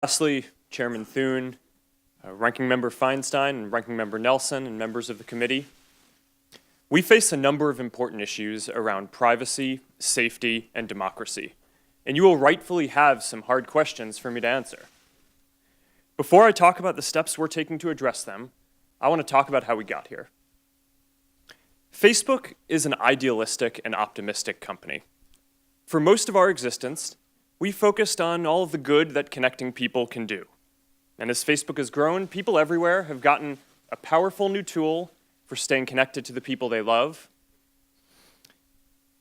Lastly, Chairman Thune, Ranking Member Feinstein, and Ranking Member Nelson, and members of the committee, we face a number of important issues around privacy, safety, and democracy, and you will rightfully have some hard questions for me to answer. Before I talk about the steps we're taking to address them, I want to talk about how we got here. Facebook is an idealistic and optimistic company. For most of our existence, we focused on all of the good that connecting people can do. And as Facebook has grown, people everywhere have gotten a powerful new tool for staying connected to the people they love,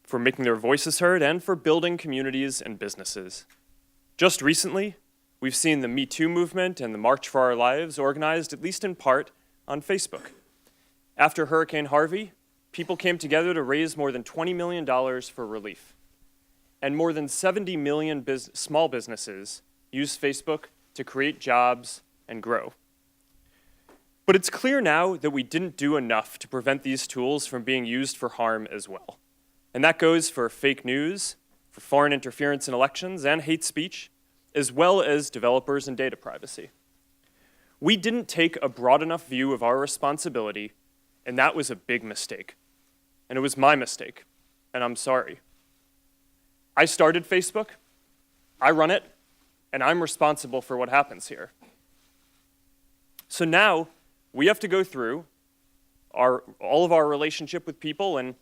for making their voices heard, and for building communities and businesses. Just recently, we've seen the Me Too movement and the March for Our Lives organized, at least in part, on Facebook. After Hurricane Harvey, people came together to raise more than $20 million for relief. And more than 70 million small businesses use Facebook to create jobs and grow. But it's clear now that we didn't do enough to prevent these tools from being used for harm as well. And that goes for fake news, for foreign interference in elections, and hate speech, as well as developers and data privacy. We didn't take a broad enough view of our responsibility, and that was a big mistake. And it was my mistake, and I'm sorry. I started Facebook, I run it, and I'm responsible for what happens here. So now, we have to go through all of our relationship with people and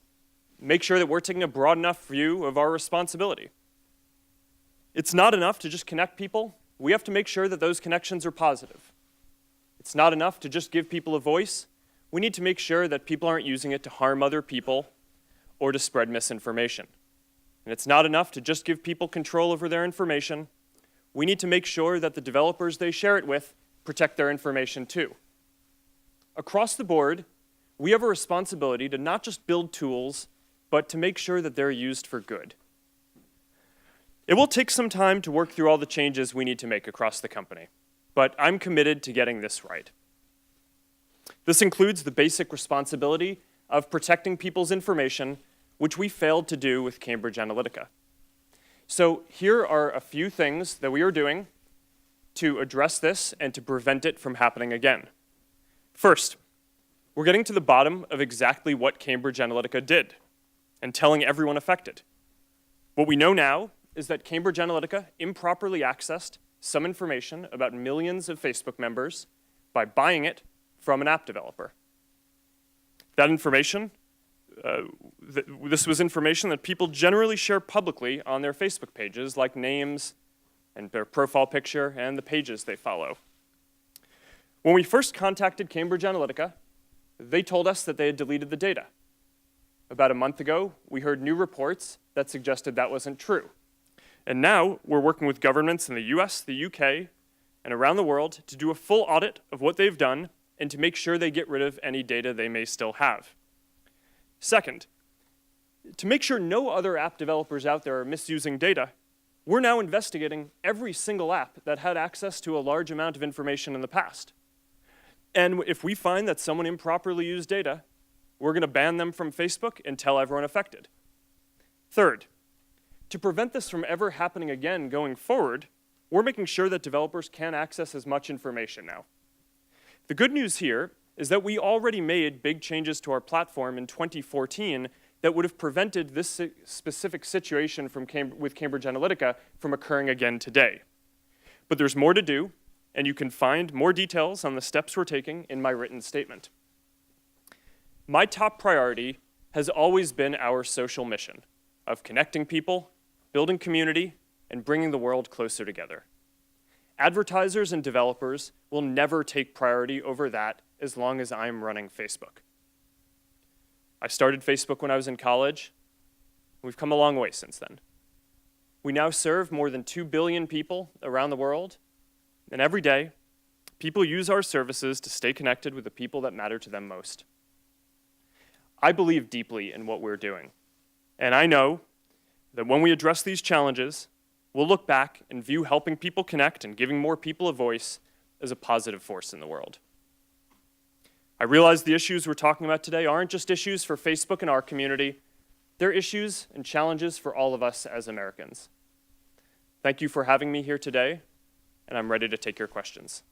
make sure that we're taking a broad enough view of our responsibility. It's not enough to just connect people. We have to make sure that those connections are positive. It's not enough to just give people a voice. We need to make sure that people aren't using it to harm other people or to spread misinformation. And it's not enough to just give people control over their information. We need to make sure that the developers they share it with protect their information too. Across the board, we have a responsibility to not just build tools, but to make sure that they're used for good. It will take some time to work through all the changes we need to make across the company, but I'm committed to getting this right. This includes the basic responsibility of protecting people's information, which we failed to do with Cambridge Analytica. So here are a few things that we are doing to address this and to prevent it from happening again. First, we're getting to the bottom of exactly what Cambridge Analytica did and telling everyone affected. What we know now is that Cambridge Analytica improperly accessed some information about millions of Facebook members by buying it from an app developer. That information, this was information that people generally share publicly on their Facebook pages, like names and their profile picture and the pages they follow. When we first contacted Cambridge Analytica, they told us that they had deleted the data. About a month ago, we heard new reports that suggested that wasn't true. And now we're working with governments in the US, the UK, and around the world to do a full audit of what they've done and to make sure they get rid of any data they may still have. Second, to make sure no other app developers out there are misusing data, we're now investigating every single app that had access to a large amount of information in the past. And if we find that someone improperly used data, we're going to ban them from Facebook and tell everyone affected. Third, to prevent this from ever happening again going forward, we're making sure that developers can access as much information now. The good news here is that we already made big changes to our platform in 2014 that would have prevented this specific situation with Cambridge Analytica from occurring again today. But there's more to do, and you can find more details on the steps we're taking in my written statement. My top priority has always been our social mission of connecting people, building community, and bringing the world closer together. Advertisers and developers will never take priority over that as long as I'm running Facebook. I started Facebook when I was in college. We've come a long way since then. We now serve more than 2 billion people around the world, and every day, people use our services to stay connected with the people that matter to them most. I believe deeply in what we're doing, and I know that when we address these challenges, we'll look back and view helping people connect and giving more people a voice as a positive force in the world. I realize the issues we're talking about today aren't just issues for Facebook and our community. They're issues and challenges for all of us as Americans. Thank you for having me here today, and I'm ready to take your questions.